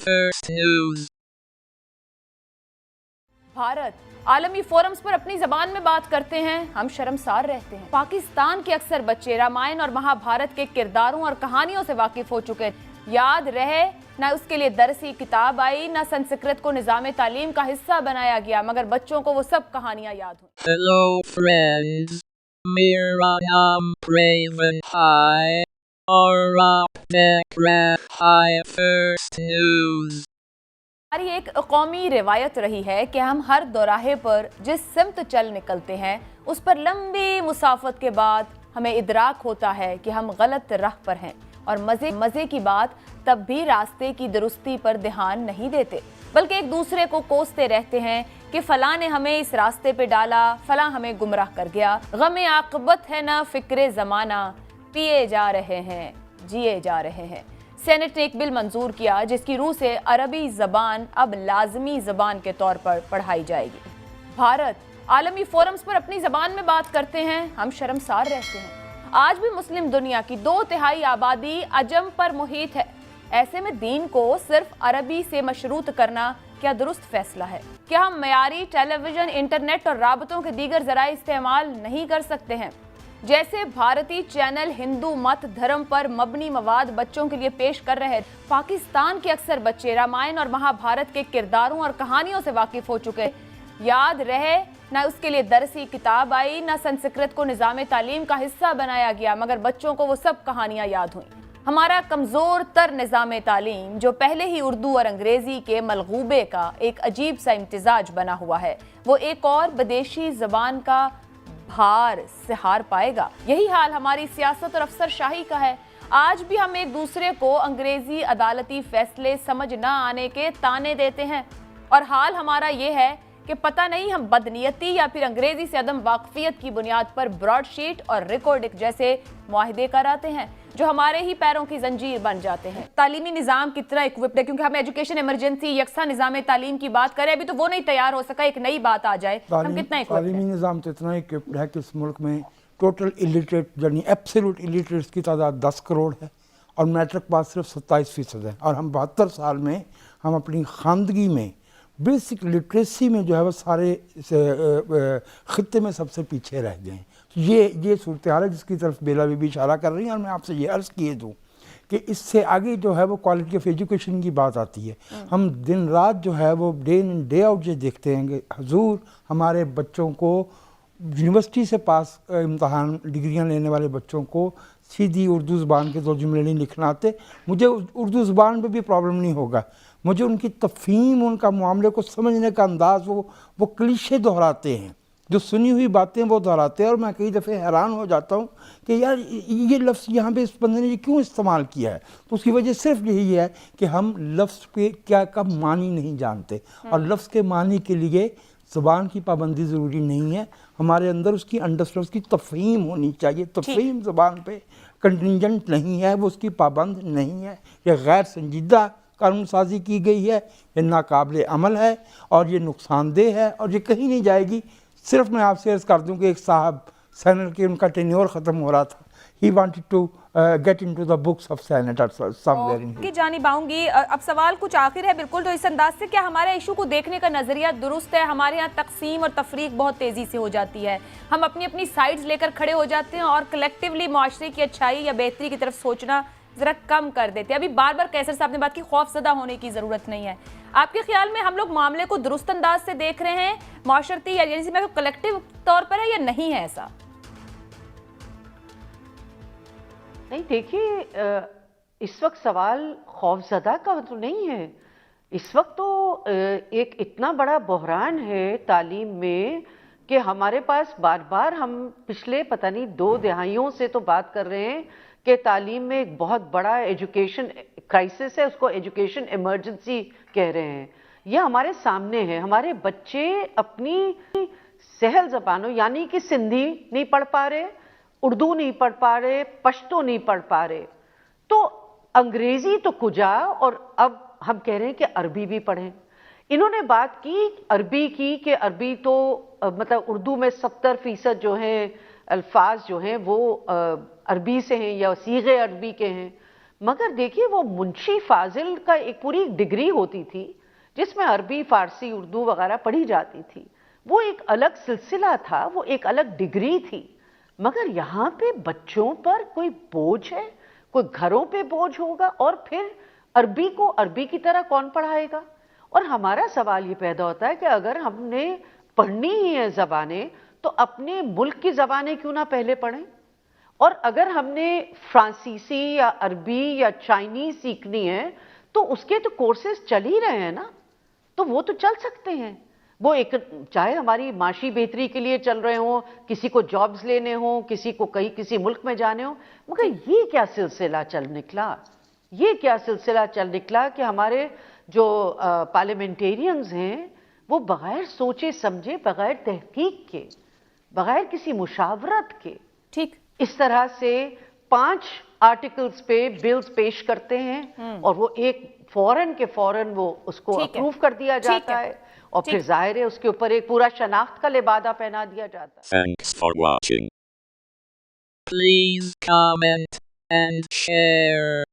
First News. Bharat आलमी forums पर अपनी जबान में बात करते हैं, हम शर्मसार रहते हैं। पाकिस्तान के अक्सर बच्चे रामायण और महाभारत के किरदारों और कहानियों से वाकिफ हो चुके हैं। याद रहे, ना उसके लिए दरसी किताब आई, ना संस्कृत को निजाम तालीम का हिस्सा बनाया गया, मगर बच्चों को वो सब कहानियां याद हुई। Hello friends, Miriam Raven High, or High First News. हमारी एक कौमी रिवायत रही है कि हम हर दौराहे पर जिस सिमत चल निकलते हैं, उस पर लंबी मुसाफत के बाद हमें इदराक होता है कि हम गलत राह पर हैं, और मज़े की बात तब भी रास्ते की दुरुस्ती पर ध्यान नहीं देते, बल्कि एक दूसरे को कोसते रहते हैं कि फलां ने हमें इस रास्ते पे डाला, फलां हमें गुमराह कर गया। गमे आक़िबत है ना फिक्रे ज़माना, पिए जा रहे हैं, जिए जा रहे हैं। सेनेट ने एक बिल मंजूर किया जिसकी रूह से अरबी ज़बान अब लाजमी ज़बान के तौर पर पढ़ाई जाएगी। भारत आलमी फोरम्स पर अपनी ज़बान में बात करते हैं, हम शर्मसार रहते हैं। आज भी मुस्लिम दुनिया की 2/3 आबादी अजम पर मुहित है। ऐसे में दीन को सिर्फ अरबी से मशरूत करना क्या दुरुस्त फैसला है? क्या हम मयारी टेलीविज़न, इंटरनेट और राबतों के दीगर ज़राए इस्तेमाल नहीं कर सकते हैं? जैसे भारतीय चैनल हिंदू मत धर्म पर मबनी मवाद बच्चों के लिए पेश कर रहे हैं। पाकिस्तान के अक्सर बच्चे रामायण और महाभारत के किरदारों और कहानियों से वाकिफ हो चुके हैं। याद रहे, ना उसके लिए दरसी किताब आई, ना संस्कृत को निजाम तालीम का हिस्सा बनाया गया, मगर बच्चों को वो सब कहानियां याद हुई। हमारा कमज़ोर तर निजाम तालीम, जो पहले ही उर्दू और अंग्रेज़ी के मलगूबे का एक अजीब सा इम्तिजाज बना हुआ है, वो एक और बदेशी ज़बान का भार से हार पाएगा। यही हाल हमारी सियासत और अफसरशाही का है। आज भी हम एक दूसरे को अंग्रेजी अदालती फैसले समझ न आने के ताने देते हैं, और हाल हमारा ये है कि पता नहीं हम बदनीयती या फिर अंग्रेजी से अदम वाकफियत की बुनियाद पर ब्रॉडशीट और रिकॉर्डिक जैसे मुआहदे कराते हैं, जो हमारे ही पैरों की जंजीर बन जाते हैं। तालीमी निज़ाम कितना इक्विप्ड है, क्योंकि हम एजुकेशन इमरजेंसी यकसा निज़ाम तालीम की बात करें, अभी तो वो नहीं तैयार हो सका, एक नई बात आ जाए, हम कितना तालीमी निज़ाम तो इतना इक्विप्ड है कि इस मुल्क में टोटल इलिटरेट यानी एब्सोल्यूट इलिटरेट्स की तादाद 10 करोड़ है, और मैट्रिक पास सिर्फ 27% है। और हम 72 साल में हम अपनी खानदगी में बेसिक लिटरेसी में जो है वो सारे ख़ित्ते में सबसे पीछे रह गए हैं। ये सूरत हाल है जिसकी तरफ बेला भी इशारा कर रही हैं, और मैं आपसे ये अर्ज़ किए दूँ कि इससे आगे जो है वो क्वालिटी ऑफ एजुकेशन की बात आती है। हम दिन रात जो है वो डे इन डे आउट ये देखते हैं कि हुजूर हमारे बच्चों को यूनिवर्सिटी से पास इम्तहान डिग्रियां लेने वाले बच्चों को सीधी उर्दू ज़बान के 2 जुमले नहीं लिखना आते। मुझे उर्दू ज़बान पे भी प्रॉब्लम नहीं होगा, मुझे उनकी तफ़हीम, उनका मामले को समझने का अंदाज़, वो क्लीशे दोहराते हैं, जो सुनी हुई बातें वो दोहराते हैं। और मैं कई दफ़े हैरान हो जाता हूँ कि यार ये लफ्ज़ यहाँ पे इस बंदे ने क्यों इस्तेमाल किया है। तो उसकी वजह सिर्फ यही है कि हम लफ्ज़ पे क्या का मानी नहीं जानते, और लफ्ज़ के मानी के लिए ज़बान की पाबंदी ज़रूरी नहीं है, हमारे अंदर उसकी अंडरस्टैंड, उसकी तफ़हीम होनी चाहिए। तफ़हीम ज़बान पे कंटिंजेंट नहीं है, वो उसकी पाबंद नहीं है। ये गैर संजीदा कानून साजी की गई है, ये नाकाबिल अमल है, और ये नुकसानदेह है, और ये कहीं नहीं जाएगी। सिर्फ मैं आपसे अर्ज़ कर दूं कि एक साहब सेनेट के, उनका टेन्योर ख़त्म हो रहा था, he wanted to get into the books of senator somewhere in की जानिब आऊंगी। अब सवाल कुछ आखिर है बिल्कुल, तो इस अंदाज से क्या हमारे इशू को देखने का नज़रिया दुरुस्त है? हमारे यहाँ तकसीम और तफरीक बहुत तेज़ी से हो जाती है, हम अपनी अपनी साइड्स लेकर खड़े हो जाते हैं, और कलेक्टिवली मुआशरे की अच्छाई या बेहतरी की तरफ सोचना ज़रा कम कर देते हैं। अभी बार बार कैसर साहब ने बात की, खौफज़दा होने की ज़रूरत नहीं है। आपके ख्याल में हम लोग मामले को दुरुस्त अंदाज से देख रहे हैं, माशरती या यानी कलेक्टिव तौर पर है, या नहीं है ऐसा? नहीं, देखिए, इस वक्त सवाल खौफज़दा का तो नहीं है। इस वक्त तो एक इतना बड़ा बहरान है तालीम में कि हमारे पास बार बार, हम पिछले पता नहीं 2 दहाइयों से तो बात कर रहे हैं कि तालीम में एक बहुत बड़ा एजुकेशन क्राइसिस है, उसको एजुकेशन इमरजेंसी कह रहे हैं। यह हमारे सामने है। हमारे बच्चे अपनी सहल ज़बानों यानी कि सिंधी नहीं पढ़ पा रहे, उर्दू नहीं पढ़ पा रहे, पश्तो नहीं पढ़ पा रहे, तो अंग्रेजी तो कुजा, और अब हम कह रहे हैं कि अरबी भी पढ़ें। इन्होंने बात की अरबी की कि अरबी तो मतलब उर्दू में 70% जो हैं अल्फाज जो हैं वो अरबी से हैं या सीगे अरबी के हैं। मगर देखिए वो मुंशी फाजिल का एक पूरी डिग्री होती थी जिसमें अरबी, फारसी, उर्दू वगैरह पढ़ी जाती थी। वो एक अलग सिलसिला था, वो एक अलग डिग्री थी। मगर यहाँ पे बच्चों पर कोई बोझ है, कोई घरों पे बोझ होगा, और फिर अरबी को अरबी की तरह कौन पढ़ाएगा? और हमारा सवाल ये पैदा होता है कि अगर हमने पढ़नी ही है ज़बानें, तो अपने मुल्क की ज़बानें क्यों ना पहले पढ़ें? और अगर हमने फ्रांसीसी या अरबी या चाइनीज़ सीखनी है, तो उसके तो कोर्सेज चल ही रहे हैं ना, तो वो तो चल सकते हैं। वो एक, चाहे हमारी माशी बेहतरी के लिए चल रहे हों, किसी को जॉब्स लेने हों, किसी को कहीं किसी मुल्क में जाने हों, मगर ये क्या सिलसिला चल निकला? ये क्या सिलसिला चल निकला कि हमारे जो पार्लियामेंटेरियंस हैं वो बगैर सोचे समझे, बगैर तहकीक के, बगैर किसी मुशावरत के ठीक, इस तरह से 5 आर्टिकल्स पे बिल्स पेश करते हैं और वो एक फौरन के फौरन वो उसको ठीक है। अप्रूव कर दिया ठीक जाता है। है और ठीक। फिर जाहिर है उसके ऊपर एक पूरा शनाख्त का लिबादा पहना दिया जाता है। Thanks for watching. Please comment and share.